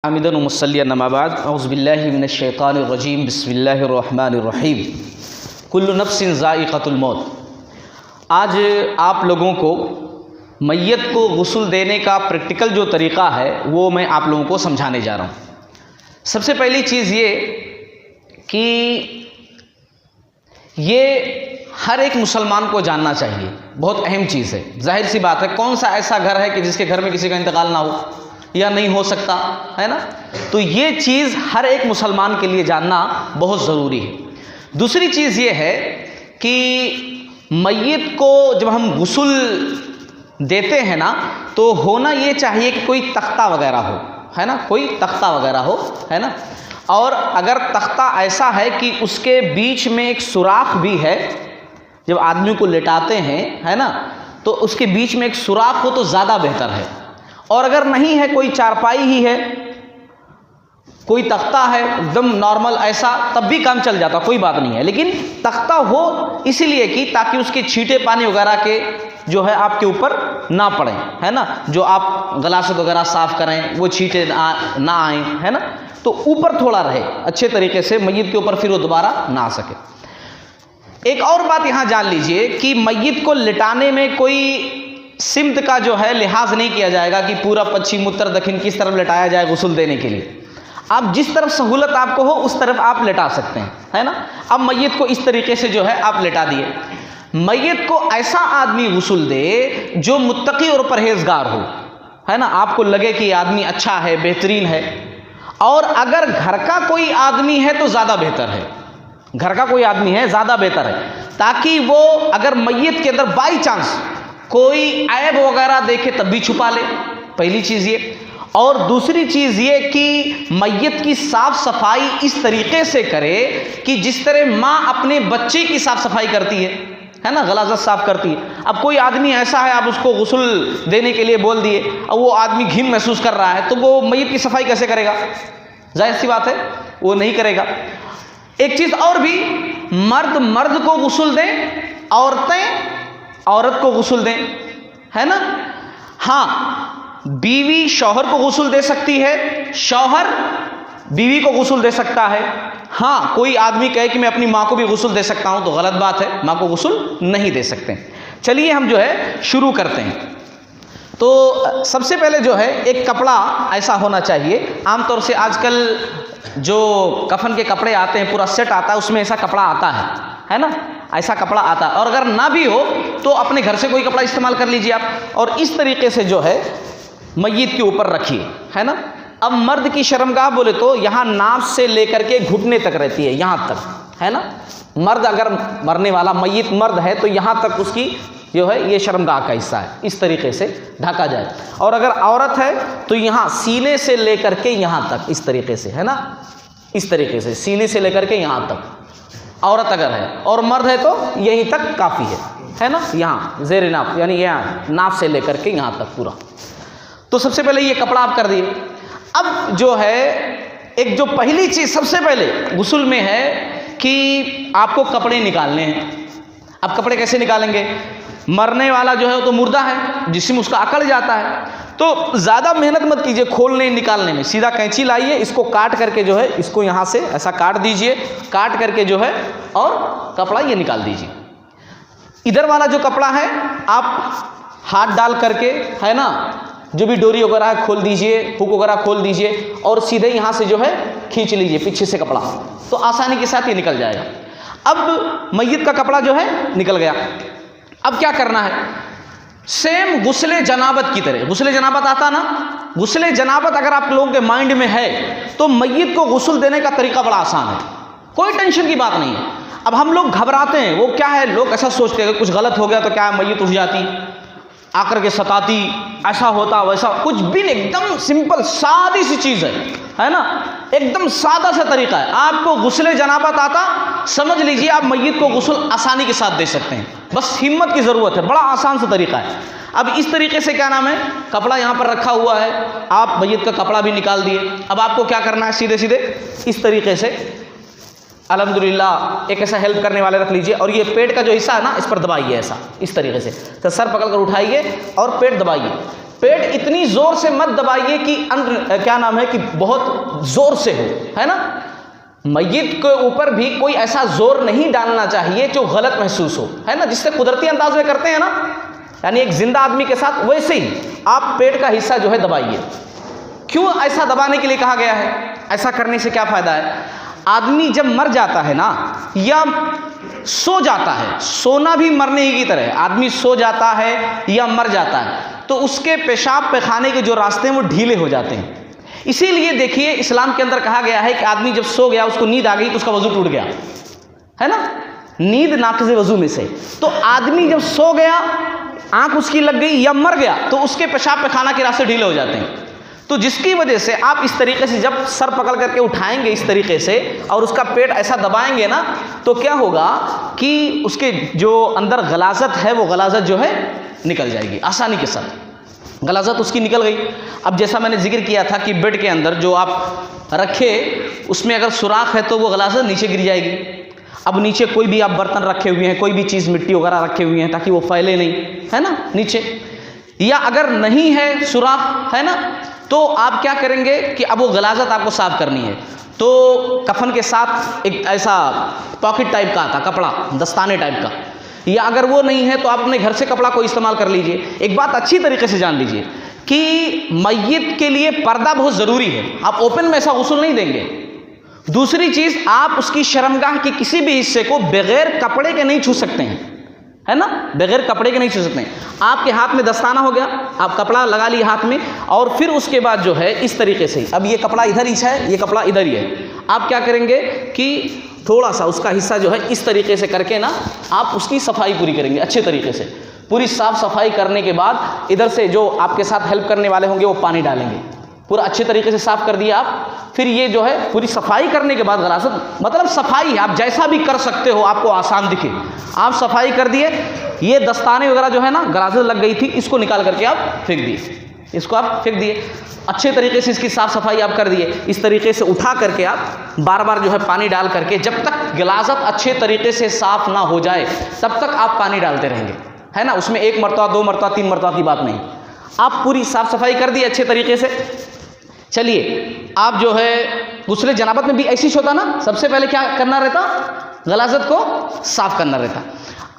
हामिदन मुसल्लियन अम्मा बाद औज़ु बिल्लाहि मिनश शैतानिर रजीम बिस्मिल्लाहिर रहमानिर रहीम कुल्लु नफ्सिन ज़ाइक़तुल मौत। आज आप लोगों को मैयत को गुस्ल देने का प्रैक्टिकल जो तरीक़ा है वो मैं आप लोगों को समझाने जा रहा हूँ। सबसे पहली चीज़ ये कि ये हर एक मुसलमान को जानना चाहिए, बहुत अहम चीज़ है। जाहिर सी बात है, कौन सा ऐसा घर है कि जिसके घर में किसी का इंतकाल ना हो या नहीं हो सकता है ना। तो ये चीज़ हर एक मुसलमान के लिए जानना बहुत ज़रूरी है। दूसरी चीज़ ये है कि मैयत को जब हम गुस्ल देते हैं ना तो होना ये चाहिए कि कोई तख्ता वगैरह हो, है ना, कोई तख्ता वगैरह हो, है ना। और अगर तख्ता ऐसा है कि उसके बीच में एक सुराख भी है, जब आदमी को लेटाते हैं, है ना, तो उसके बीच में एक सुराख हो तो ज़्यादा बेहतर है। और अगर नहीं है, कोई चारपाई ही है, कोई तख्ता है एकदम नॉर्मल ऐसा, तब भी काम चल जाता, कोई बात नहीं है। लेकिन तख्ता हो इसीलिए कि ताकि उसके छींटे पानी वगैरह के जो है आपके ऊपर ना पड़े, है ना। जो आप गलासत वगैरह साफ़ करें वो छींटे ना आए, है ना। तो ऊपर थोड़ा रहे अच्छे तरीके से, मैयत के ऊपर फिर वो दोबारा ना आ सके। एक और बात यहाँ जान लीजिए कि मैयत को लिटाने में कोई सिमत का जो है लिहाज नहीं किया जाएगा कि पूरा पश्चिम उत्तर दक्षिण किस तरफ लिटाया जाए गुस्ल देने के लिए। आप जिस तरफ सहूलत आपको हो उस तरफ आप लिटा सकते हैं, है ना। अब मैयत को इस तरीके से जो है आप लिटा दिए। मैयत को ऐसा आदमी गुस्ल दे जो मुत्तकी और परहेजगार हो, है ना, आपको लगे कि आदमी अच्छा है, बेहतरीन है। और अगर घर का कोई आदमी है तो ज़्यादा बेहतर है, घर का कोई आदमी है ज़्यादा बेहतर है, ताकि वो अगर मैयत के अंदर बाई चांस कोई ऐब वगैरह देखे तब भी छुपा ले, पहली चीज़ ये। और दूसरी चीज़ ये कि मैयत की साफ़ सफाई इस तरीके से करे कि जिस तरह माँ अपने बच्चे की साफ़ सफाई करती है ना, गलाज़त साफ़ करती है। अब कोई आदमी ऐसा है, आप उसको गुस्ल देने के लिए बोल दिए, अब वो आदमी घिन महसूस कर रहा है, तो वो मैयत की सफाई कैसे करेगा? जाहिर सी बात है वो नहीं करेगा। एक चीज़ और भी, मर्द को गुस्ल दें, औरतें औरत को गुस्ल दें, है ना। हाँ, बीवी शौहर को गुस्ल दे सकती है, शौहर बीवी को गुस्ल दे सकता है। हाँ, कोई आदमी कहे कि मैं अपनी माँ को भी गुस्ल दे सकता हूँ तो गलत बात है, माँ को गुस्ल नहीं दे सकते। चलिए हम जो है शुरू करते हैं। तो सबसे पहले जो है एक कपड़ा ऐसा होना चाहिए। आमतौर से आजकल जो कफन के कपड़े आते हैं, पूरा सेट आता है, उसमें ऐसा कपड़ा आता है ना, ऐसा कपड़ा आता है। और अगर ना भी हो तो अपने घर से कोई कपड़ा इस्तेमाल कर लीजिए आप, और इस तरीके से जो है मैयत के ऊपर रखिए, है ना। अब मर्द की शर्मगाह बोले तो यहाँ नाभ से लेकर के घुटने तक रहती है, यहाँ तक, है ना। मर्द अगर मरने वाला मैयत मर्द है तो यहाँ तक उसकी जो है ये शर्मगाह का हिस्सा है, इस तरीके से ढका जाए। और अगर औरत है तो यहाँ सीने से लेकर के यहाँ तक, इस तरीके से, है ना, इस तरीके से सीने से लेकर के यहाँ तक औरत अगर है, और मर्द है तो यहीं तक काफ़ी है ना, यहाँ ज़ेर नाफ, यानी यहाँ नाफ से लेकर के यहाँ तक पूरा। तो सबसे पहले ये कपड़ा आप कर दिए। अब जो है एक जो पहली चीज़ सबसे पहले गुस्ल में है कि आपको कपड़े निकालने हैं। अब कपड़े कैसे निकालेंगे? मरने वाला जो है वो तो मुर्दा है, जिस्म उसका अकड़ जाता है, तो ज़्यादा मेहनत मत कीजिए खोलने निकालने में। सीधा कैंची लाइए, इसको काट करके जो है इसको यहाँ से ऐसा काट दीजिए, काट करके जो है और कपड़ा ये निकाल दीजिए। इधर वाला जो कपड़ा है आप हाथ डाल करके, है ना, जो भी डोरी वगैरह है खोल दीजिए, हुक वगैरह खोल दीजिए, और सीधे यहाँ से जो है खींच लीजिए पीछे से कपड़ा, तो आसानी के साथ ये निकल जाएगा। अब मैयत का कपड़ा जो है निकल गया। अब क्या करना है? सेम गुस्ले जनाबत की तरह, गुस्ले जनाबत आता ना, गुस्ले जनाबत अगर आप लोगों के माइंड में है तो मैयत को गुस्ल देने का तरीका बड़ा आसान है, कोई टेंशन की बात नहीं है। अब हम लोग घबराते हैं, वो क्या है, लोग ऐसा सोचते हैं कुछ गलत हो गया तो क्या है, मैयत उठ जाती, आकर के सताती, ऐसा होता वैसा, कुछ भी नहीं, एकदम सिंपल सादी सी चीज़ है ना, एकदम सादा सा तरीका है। आपको गुस्ले जनाबत आता, समझ लीजिए आप मैयत को गुस्ल आसानी के साथ दे सकते हैं, बस हिम्मत की ज़रूरत है, बड़ा आसान सा तरीका है। अब इस तरीके से क्या नाम है, कपड़ा यहाँ पर रखा हुआ है, आप मैयत का कपड़ा भी निकाल दिए। अब आपको क्या करना है, सीधे सीधे इस तरीके से अल्हम्दुलिल्लाह एक ऐसा हेल्प करने वाले रख लीजिए, और ये पेट का जो हिस्सा है ना इस पर दबाइए ऐसा, इस तरीके से। तो सर पकड़ कर उठाइए और पेट दबाइए, पेट इतनी जोर से मत दबाइए कि क्या नाम है कि बहुत जोर से हो, है ना। मय्यत के ऊपर भी कोई ऐसा जोर नहीं डालना चाहिए जो गलत महसूस हो, है ना, जिससे कुदरती अंदाज में करते हैं ना, यानी एक जिंदा आदमी के साथ, वैसे ही आप पेट का हिस्सा जो है दबाइए। क्यों ऐसा दबाने के लिए कहा गया है, ऐसा करने से क्या फायदा है? आदमी जब मर जाता है ना या सो जाता है, सोना भी मरने ही की तरह है, आदमी सो जाता है या मर जाता है तो उसके पेशाब पैखाने के जो रास्ते हैं वो ढीले हो जाते हैं। इसीलिए देखिए इस्लाम के अंदर कहा गया है कि आदमी जब सो गया, उसको नींद आ गई तो उसका वजू टूट गया, है ना, नींद नाक़िज़ वजू में से। तो आदमी जब सो गया, आंख उसकी लग गई या मर गया तो उसके पेशाब पैखाना के रास्ते ढीले हो जाते हैं। तो जिसकी वजह से आप इस तरीके से जब सर पकड़ करके उठाएंगे इस तरीके से और उसका पेट ऐसा दबाएंगे ना, तो क्या होगा कि उसके जो अंदर गलाजत है वो गलाजत जो है निकल जाएगी आसानी के साथ। गलाजत उसकी निकल गई। अब जैसा मैंने जिक्र किया था कि बेड के अंदर जो आप रखे उसमें अगर सुराख है तो वो गलाजत नीचे गिर जाएगी। अब नीचे कोई भी आप बर्तन रखे हुए हैं, कोई भी चीज़ मिट्टी वगैरह रखे हुए हैं ताकि वो फैले नहीं, है ना, नीचे, या अगर नहीं है सुराख, है ना, तो आप क्या करेंगे कि अब वो गलाजत आपको साफ करनी है तो कफन के साथ एक ऐसा पॉकेट टाइप का आता, कपड़ा दस्ताने टाइप का, या अगर वो नहीं है तो आप अपने घर से कपड़ा को इस्तेमाल कर लीजिए। एक बात अच्छी तरीके से जान लीजिए कि मय्यत के लिए पर्दा बहुत ज़रूरी है, आप ओपन में ऐसा गुस्ल नहीं देंगे। दूसरी चीज़, आप उसकी शर्मगाह के किसी भी हिस्से को बगैर कपड़े के नहीं छू सकते हैं, है ना, बगैर कपड़े के नहीं छू सकते हैं। आपके हाथ में दस्ताना हो गया, आप कपड़ा लगा लिए हाथ में, और फिर उसके बाद जो है इस तरीके से, अब ये कपड़ा इधर ही है, ये कपड़ा इधर ही है, आप क्या करेंगे कि थोड़ा सा उसका हिस्सा जो है इस तरीके से करके ना आप उसकी सफाई पूरी करेंगे अच्छे तरीके से। पूरी साफ सफाई करने के बाद इधर से जो आपके साथ हेल्प करने वाले होंगे वो पानी डालेंगे, पूरा अच्छे तरीके से साफ कर दिया आप। फिर ये जो है पूरी सफाई करने के बाद गलाजत, मतलब सफाई आप जैसा भी कर सकते हो, आपको आसान दिखे, आप सफाई कर दिए। ये दस्ताने वगैरह जो है ना गलाजत लग गई थी, इसको निकाल करके आप फेंक दिए, इसको आप फेंक दिए, अच्छे तरीके से इसकी साफ सफाई आप कर दिए। इस तरीके से उठा करके आप बार बार जो है पानी डाल करके, जब तक गिलाजत अच्छे तरीके से साफ ना हो जाए तब तक आप पानी डालते रहेंगे, है ना, उसमें 1 मरतबा 2 मरतबा 3 मरतबा की बात नहीं। आप पूरी साफ सफाई कर दी अच्छे तरीके से। चलिए, आप जो है गुस्ले जनाबत में भी ऐसी ही होता ना, सबसे पहले क्या करना रहता, गलाजत को साफ करना रहता।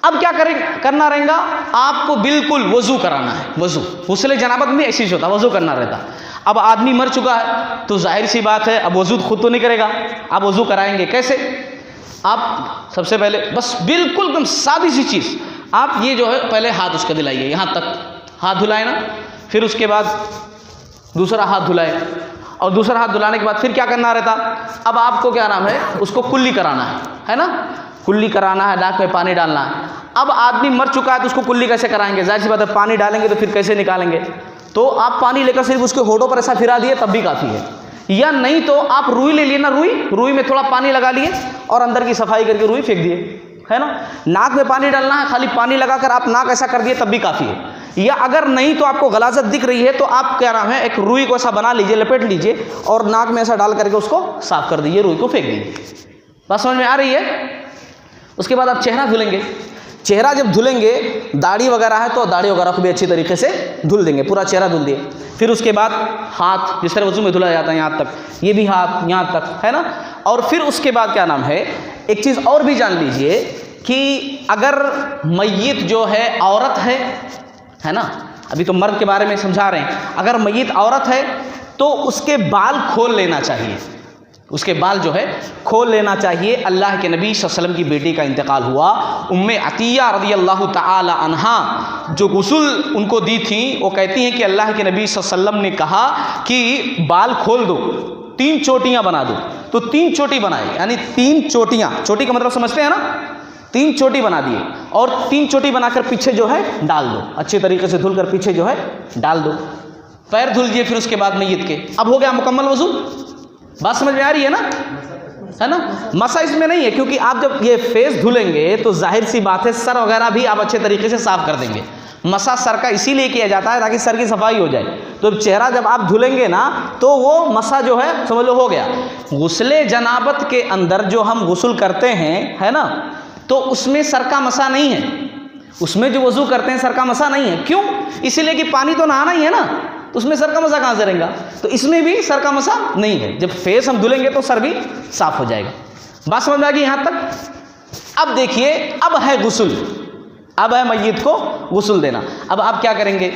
अब क्या करना रहेगा, आपको बिल्कुल वजू कराना है, वजू। गुस्ले जनाबत में ऐसी ही होता, वजू करना रहता। अब आदमी मर चुका है तो जाहिर सी बात है अब वजू खुद तो नहीं करेगा, आप वजू कराएंगे कैसे? आप सबसे पहले बस बिल्कुल एकदम सादी सी चीज़, आप ये जो है पहले हाथ उसका दिलाइए, यहाँ तक हाथ धुलाए ना, फिर उसके बाद दूसरा हाथ धुलाए, और दूसरा हाथ धुलाने के बाद फिर क्या करना रहता, अब आपको क्या नाम है, उसको कुल्ली कराना है ना, कुल्ली कराना है, नाक में पानी डालना है। अब आदमी मर चुका है तो उसको कुल्ली कैसे कराएंगे? जाहिर सी बात है पानी डालेंगे तो फिर कैसे निकालेंगे? तो आप पानी लेकर सिर्फ उसके होठों पर ऐसा फिरा दिए तब भी काफ़ी है, या नहीं तो आप रुई ले लिए ना, रुई में थोड़ा पानी लगा लिए और अंदर की सफाई करके रुई फेंक दिए, है ना। नाक में पानी डालना है, खाली पानी लगाकर आप नाक ऐसा कर दिए तब भी काफ़ी है। या अगर नहीं तो आपको गलाजत दिख रही है तो आप क्या नाम है, एक रुई को ऐसा बना लीजिए, लपेट लीजिए और नाक में ऐसा डाल करके उसको साफ कर दीजिए, रुई को फेंक दीजिए। बात समझ में आ रही है? उसके बाद आप चेहरा धुलेंगे। चेहरा जब धुलेंगे, दाढ़ी वगैरह है तो दाढ़ी वगैरह को भी अच्छी तरीके से धुल देंगे, पूरा चेहरा धुल दिए। फिर उसके बाद हाथ, जिस तरह वजू में धुला जाता है यहाँ तक, ये भी हाथ यहाँ तक, है ना। और फिर उसके बाद क्या नाम है, एक चीज़ और भी जान लीजिए कि अगर मय्यत जो है औरत है ना, अभी तो मर्द के बारे में समझा रहे हैं, अगर मय्यत औरत है तो उसके बाल खोल लेना चाहिए, उसके बाल जो है खोल लेना चाहिए। अल्लाह के नबी सल्लल्लाहु अलैहि वसल्लम की बेटी का इंतकाल हुआ, उम्मे अतिया रज़ियल्लाहु ताला अन्हा जो गुस्ल उनको दी थी, वो कहती हैं कि अल्लाह के नबी सल्लल्लाहु अलैहि वसल्लम ने कहा कि बाल खोल दो, 3 चोटियाँ बना दो। तो 3 चोटी बनाए, यानी 3 चोटियाँ, चोटी का मतलब समझते हैं ना, 3 चोटी बना दिए और 3 चोटी बनाकर पीछे जो है डाल दो, अच्छे तरीके से धुलकर पीछे जो है डाल दो। पैर धुल दिए फिर उसके बाद मय्यत के, अब हो गया मुकम्मल वजू। बात समझ में आ रही है ना, है ना। मसा इसमें नहीं है, क्योंकि आप जब ये फेस धुलेंगे तो जाहिर सी बात है सर वगैरह भी आप अच्छे तरीके से साफ कर देंगे। मसा सर का इसीलिए किया जाता है ताकि सर की सफाई हो जाए। तो चेहरा जब आप धुलेंगे ना तो वो मसा जो है समझ लो हो गया। गुस्ले जनाबत के अंदर जो हम गुस्ल करते हैं, है ना, तो उसमें सर का मसा नहीं है, उसमें जो वजू करते हैं सर का मसा नहीं है। क्यों? इसीलिए कि पानी तो नहाना ही है ना, तो उसमें सर का मसा कहाँ से रहेगा? तो इसमें भी सर का मसा नहीं है। जब फेस हम धुलेंगे तो सर भी साफ हो जाएगा। बात समझ में आ गई यहाँ तक? अब देखिए, अब है गुस्ल, अब है मैयत को गुस्ल देना। अब आप क्या करेंगे?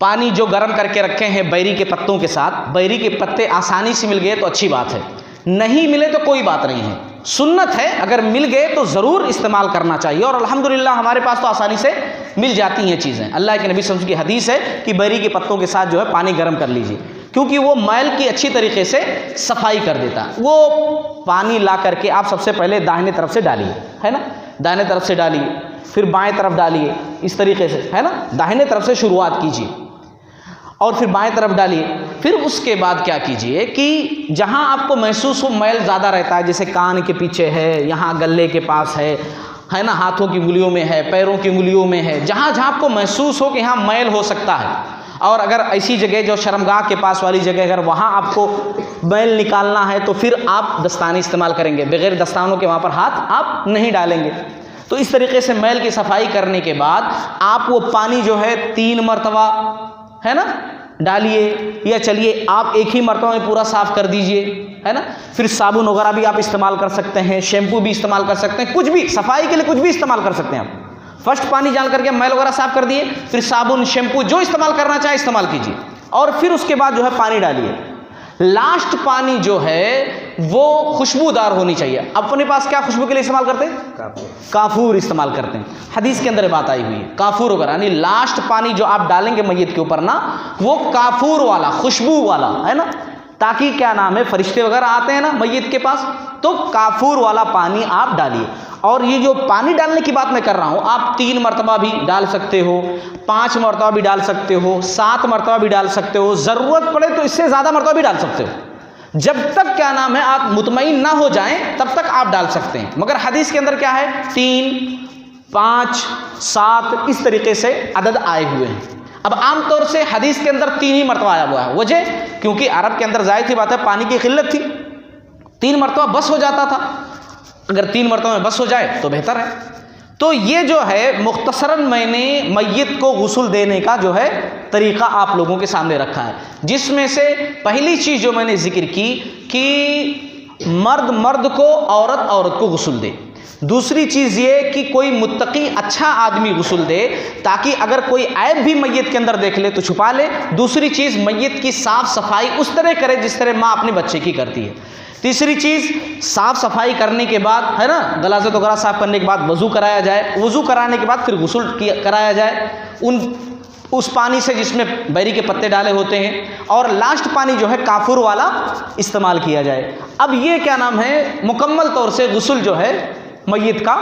पानी जो गर्म करके रखे हैं बैरी के पत्तों के साथ, बैरी के पत्ते आसानी से मिल गए तो अच्छी बात है, नहीं मिले तो कोई बात नहीं है, सुन्नत है। अगर मिल गए तो ज़रूर इस्तेमाल करना चाहिए। और अल्हम्दुलिल्लाह हमारे पास तो आसानी से मिल जाती हैं चीज़ें। अल्लाह के नबी सल्लल्लाहु अलैहि वसल्लम की हदीस है कि बैरी के पत्तों के साथ जो है पानी गर्म कर लीजिए, क्योंकि वो मैल की अच्छी तरीके से सफाई कर देता है। वो पानी ला करके आप सबसे पहले दाहिने तरफ से डालिए, है ना, दाहिने तरफ से डालिए, फिर बाएं तरफ डालिए, इस तरीके से, है ना, दाहिने तरफ से शुरुआत कीजिए और फिर बाएं तरफ डालिए। फिर उसके बाद क्या कीजिए कि जहां आपको महसूस हो मैल ज़्यादा रहता है, जैसे कान के पीछे है, यहाँ गले के पास है ना, हाथों की उंगलियों में है, पैरों की उंगलियों में है, जहाँ जहाँ आपको महसूस हो कि यहाँ मैल हो सकता है, और अगर ऐसी जगह जो शर्मगाह के पास वाली जगह अगर वहाँ आपको मैल निकालना है तो फिर आप दस्ताने इस्तेमाल करेंगे, बगैर दस्तानों के वहाँ पर हाथ आप नहीं डालेंगे। तो इस तरीके से मैल की सफाई करने के बाद आप वो पानी जो है 3 मरतबा, है ना, डालिए, या चलिए आप एक ही मरतबा में पूरा साफ़ कर दीजिए, है ना। फिर साबुन वगैरह भी आप इस्तेमाल कर सकते हैं, शैम्पू भी इस्तेमाल कर सकते हैं, कुछ भी सफाई के लिए कुछ भी इस्तेमाल कर सकते हैं आप। फर्स्ट पानी डाल करके मैल वगैरह साफ़ कर दिए, फिर साबुन शैम्पू जो इस्तेमाल करना चाहे इस्तेमाल कीजिए, और फिर उसके बाद जो है पानी डालिए। लास्ट पानी जो है वो खुशबूदार होनी चाहिए। अपने पास क्या खुशबू के लिए इस्तेमाल करते हैं? काफूर इस्तेमाल करते हैं। हदीस के अंदर ये बात आई हुई है, काफूर वगैरह, यानी लास्ट पानी जो आप डालेंगे मैयत के ऊपर ना, वो काफूर वाला, खुशबू वाला, है ना, ताकि क्या नाम है, फरिश्ते वगैरह आते हैं ना मैयत के पास, तो काफूर वाला पानी आप डालिए। और ये जो पानी डालने की बात मैं कर रहा हूँ, आप 3 मरतबा भी डाल सकते हो, 5 मरतबा भी डाल सकते हो, 7 मरतबा भी डाल सकते हो, ज़रूरत पड़े तो इससे ज़्यादा मरतबा भी डाल सकते हो। जब तक क्या नाम है आप मुतमईन ना हो जाएं तब तक आप डाल सकते हैं। मगर हदीस के अंदर क्या है, 3, 5, 7 इस तरीके से अदद आए हुए हैं। अब आमतौर से हदीस के अंदर 3 ही मरतबा आया हुआ है। वजह, क्योंकि अरब के अंदर जाहिर सी बात है पानी की किल्लत थी, 3 मरतबा बस हो जाता था। अगर 3 मरतबा में बस हो जाए तो बेहतर है। तो ये जो है मुख्तसरन मैंने मैयत को गुस्ल देने का जो है तरीक़ा आप लोगों के सामने रखा है, जिसमें से पहली चीज़ जो मैंने जिक्र की कि मर्द मर्द को, औरत औरत को गुस्ल दे। दूसरी चीज़ ये कि कोई मुत्तकी अच्छा आदमी गुस्ल दे, ताकि अगर कोई ऐब भी मैयत के अंदर देख ले तो छुपा ले। दूसरी चीज़, मैयत की साफ़ सफाई उस तरह करे जिस तरह माँ अपने बच्चे की करती है। तीसरी चीज़, साफ़ सफाई करने के बाद, है ना, गलाज़त वगैरह साफ़ करने के बाद वज़ू कराया जाए, वज़ू कराने के बाद फिर गुस्ल कराया जाए उस पानी से जिसमें बैरी के पत्ते डाले होते हैं, और लास्ट पानी जो है काफूर वाला इस्तेमाल किया जाए। अब ये क्या नाम है, मुकम्मल तौर से गुस्ल जो है मैयत का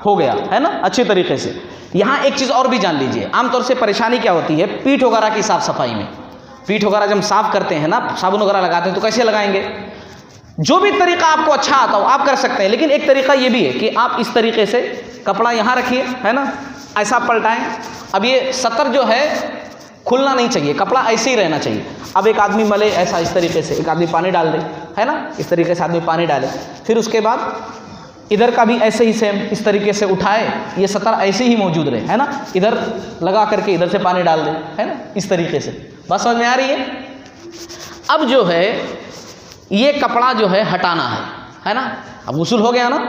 हो गया, है ना, अच्छे तरीके से। यहाँ एक चीज़ और भी जान लीजिए, आमतौर से परेशानी क्या होती है पीठ वगैरह की साफ़ सफाई में। पीठ वगैरह जब साफ़ करते हैं ना, साबुन वगैरह लगाते हैं, तो कैसे लगाएंगे? जो भी तरीका आपको अच्छा आता हो आप कर सकते हैं, लेकिन एक तरीका ये भी है कि आप इस तरीके से कपड़ा यहाँ रखिए, है ना, ऐसा पलटाएं। अब ये सतर जो है खुलना नहीं चाहिए, कपड़ा ऐसे ही रहना चाहिए। अब एक आदमी मले ऐसा, इस तरीके से एक आदमी पानी डाल दे, है ना, इस तरीके से आदमी पानी डाले, फिर उसके बाद इधर का भी ऐसे ही सेम इस तरीके से उठाए, ये सतर ऐसे ही मौजूद रहे, है ना, इधर लगा करके इधर से पानी डाल दे, है ना, इस तरीके से। बात समझ में आ रही है? अब जो है ये कपड़ा जो है हटाना है ना। अब गुस्ल हो गया ना,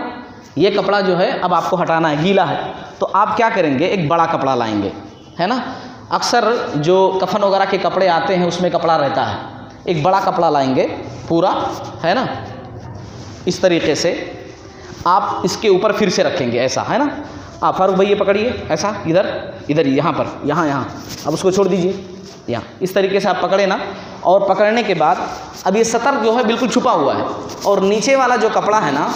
ये कपड़ा जो है अब आपको हटाना है, गीला है। तो आप क्या करेंगे, एक बड़ा कपड़ा लाएंगे, है ना। अक्सर जो कफन वगैरह के कपड़े आते हैं उसमें कपड़ा रहता है, एक बड़ा कपड़ा लाएंगे पूरा, है ना, इस तरीके से आप इसके ऊपर फिर से रखेंगे ऐसा, है ना। आप फारूक भाई ये पकड़िए ऐसा, इधर इधर यहाँ पर, यहाँ यहाँ, अब उसको छोड़ दीजिए यहाँ, इस तरीके से आप पकड़े ना। और पकड़ने के बाद अब ये सतर जो है बिल्कुल छुपा हुआ है, और नीचे वाला जो कपड़ा है ना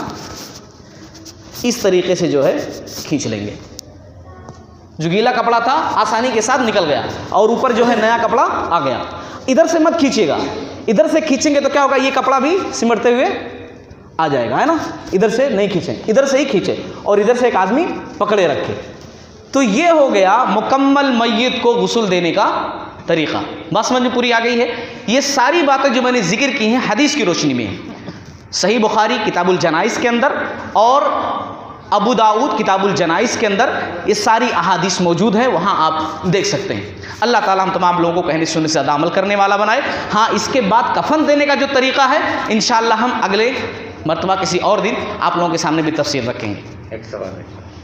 इस तरीके से जो है खींच लेंगे। जो गीला कपड़ा था आसानी के साथ निकल गया, और ऊपर जो है नया कपड़ा आ गया। इधर से मत खींचिएगा, इधर से खींचेंगे तो क्या होगा, ये कपड़ा भी सिमटते हुए आ जाएगा, है ना। इधर से नहीं खींचें, इधर से ही खींचे, और इधर से एक आदमी पकड़े रखे। तो ये हो गया मुकम्मल मैयत को गुस्ल देने का तरीक़ा। बात समझ में पूरी आ गई है? ये सारी बातें जो मैंने जिक्र की हैं हदीस की रोशनी में है। सही बुखारी किताबुल जनाइज़ के अंदर और अबू दाऊद किताबुल जनाइज़ के अंदर ये सारी अहादीस मौजूद है, वहाँ आप देख सकते हैं। अल्लाह ताला हम तमाम लोगों को कहने सुनने से ज़्यादा अमल करने वाला बनाए। हाँ, इसके बाद कफन देने का जो तरीक़ा है इंशाअल्लाह हम अगले मरतबा किसी और दिन आप लोगों के सामने भी तफसील रखेंगे। एक सवाल है।